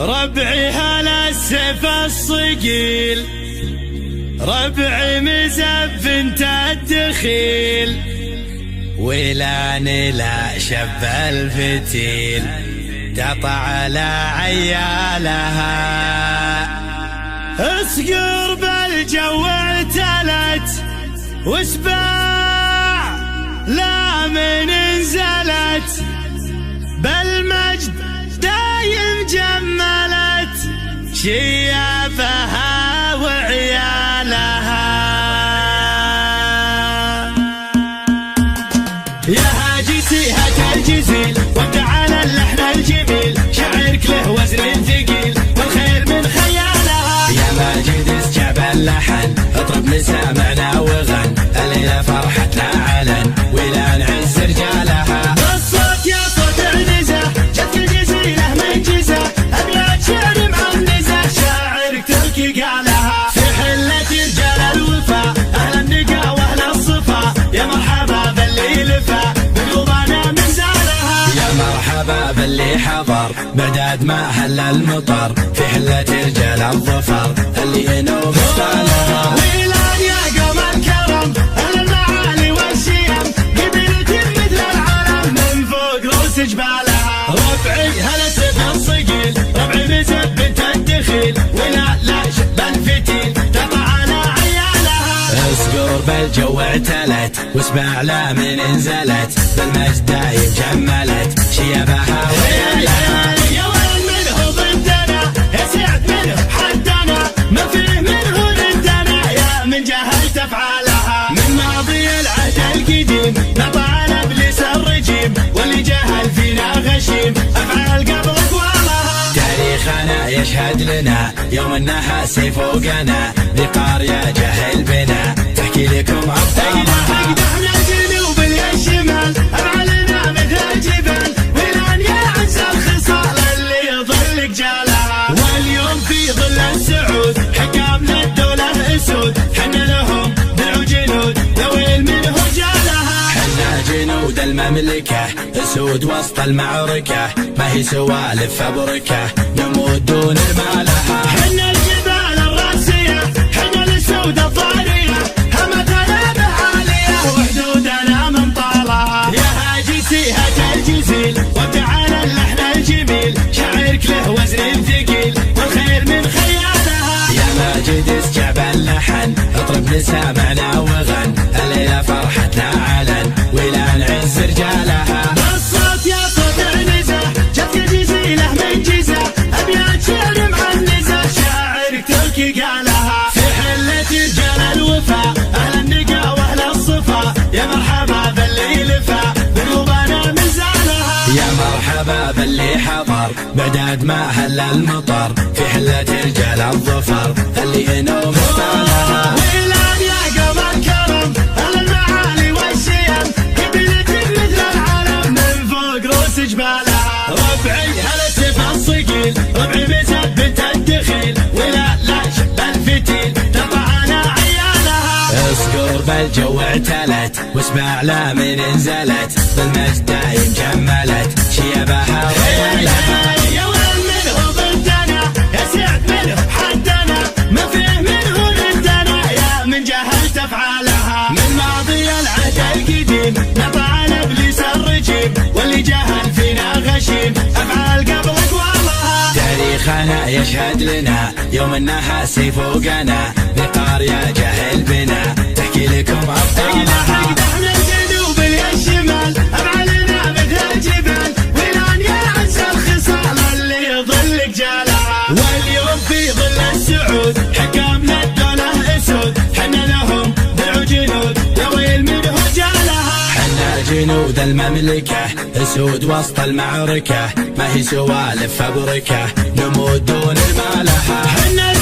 ربعي هلا السيف الصقيل، ربعي مزف انت الدخيل، ولاني لا شب الفتيل قطع على عيالها. اصقر بالجو اعتلت وسباع لا من انزلت، بالمجد دايم جملت شيابها وعيالها. يا هاجسي هات الجزيل وابدع على اللحن الجميل، شعرك له وزن ثقيل والخير من خيالها. يا ماجد استجاب اللحن اطرب لسامعنا وغن، الليلة فرحتنا علن ولا نعز رجالها. الصوت يا صوت عنزة جت الجزيلة من جزة، ابيات شعر معنزة شاعرك تركي قالها. في حلة رجال الوفا اهل النقا واهل الصفا، يا مرحبا باللي لفا بقلوبنا من زارها. يا مرحبا باللي حضر بعداد ما هل المطر، في حلة رجال الظفر اللي ينوب استالها. ويلان يا قوم الكرم اهل المعالي والشيم، قبيلة مثل العالم من فوق روس جبالها. ربعي هلا سيف الصقيل، ربعي مزف بنت الدخيل، ولا لا شب الفتيل تقع على عيالها. اصقر بالجو اعتلت واسمع لا من انزلت، بالمجد دايم جملت شيابها وعيالها. يا وين منه ضدنا يا سعد منه حدنا، ما فيه منه ردنا يا من جهلت افعالها. من ماضي العهد القديم نطع على ابليس الرجيم، واللي جهل فينا غشيم افعال قبل اقوالها. تاريخنا يشهد لنا يوم انها سيف فوقنا، ذقار يا جهل بنا تحكي لكم ابطالها. اقدحنا الجنوب الشمال افعالنا مثل الجبال، ولان يعز الخصال اللي يظل جالها. واليوم في ظل السعود حكامنا الدولة اسود، حنا لهم درع وجنود ذويل منه جالها. حنا جنود المملكة اسود وسط المعركة، ما هي سوالف فبركة نموت دون المالها. حنا الجبال الراسية حنا الاسود الضارية، همتنا بعالية وحدودنا من طالها. يا هاجسي هات الجزيل وابدع على اللحن الجميل، شعرك له وزن ثقيل والخير من خيالها. يا ماجد استجاب اللحن اطرب لسامعنا وغن، الليلة فرحتنا علن ولا نعز رجالها. الصوت يا صوت عنزة جت الجزيلة من جزة، ابيات شعر معنزة شاعرك تركي قالها. في حلة رجال الوفا اهل النقا واهل الصفا، يا مرحبا باللي لفا بقلوبنا من زارها. يا مرحبا باللي حضر بعداد ما هل المطر، في حلة رجال الظفر اللي ينوم استالها. ويلان يا قوم الكرم اهل المعالي والشيم، قبيلة مثل العالم من فوق روس جبالها. ربعي هلا سيف الصقيل، ربعي مزف بنت الدخيل، ولا لا شب الفتيل تقع على عيالها. اصقر بالجو اعتلت واسمع لا من انزلت، بالمجد دايم جملت شيابها وعيالها. يا وين منه ضدنا يا سعد منه حدنا، ما فيه منه ردنا يا من جهلت افعالها. من ماضي العهد القديم نطع على ابليس الرجيم، واللي جهل فينا غشيم افعال قبل اقوالها. تاريخنا يشهد لنا يوم انها سيف فوقنا، ذقار يا جهل بنا تحكي لكم ابطالها. اقدحنا الجنوب الشمال افعالنا مثل الجبال، ولان يعز الخصال اللي يظل جالها. واليوم في ظل السعود حكامنا الدولة اسود، حنا لهم درع وجنود ذويل منه جالها. حنا جنود المملكة اسود وسط المعركة، ما هي سوالف فبركة نموت دون المالها. حنا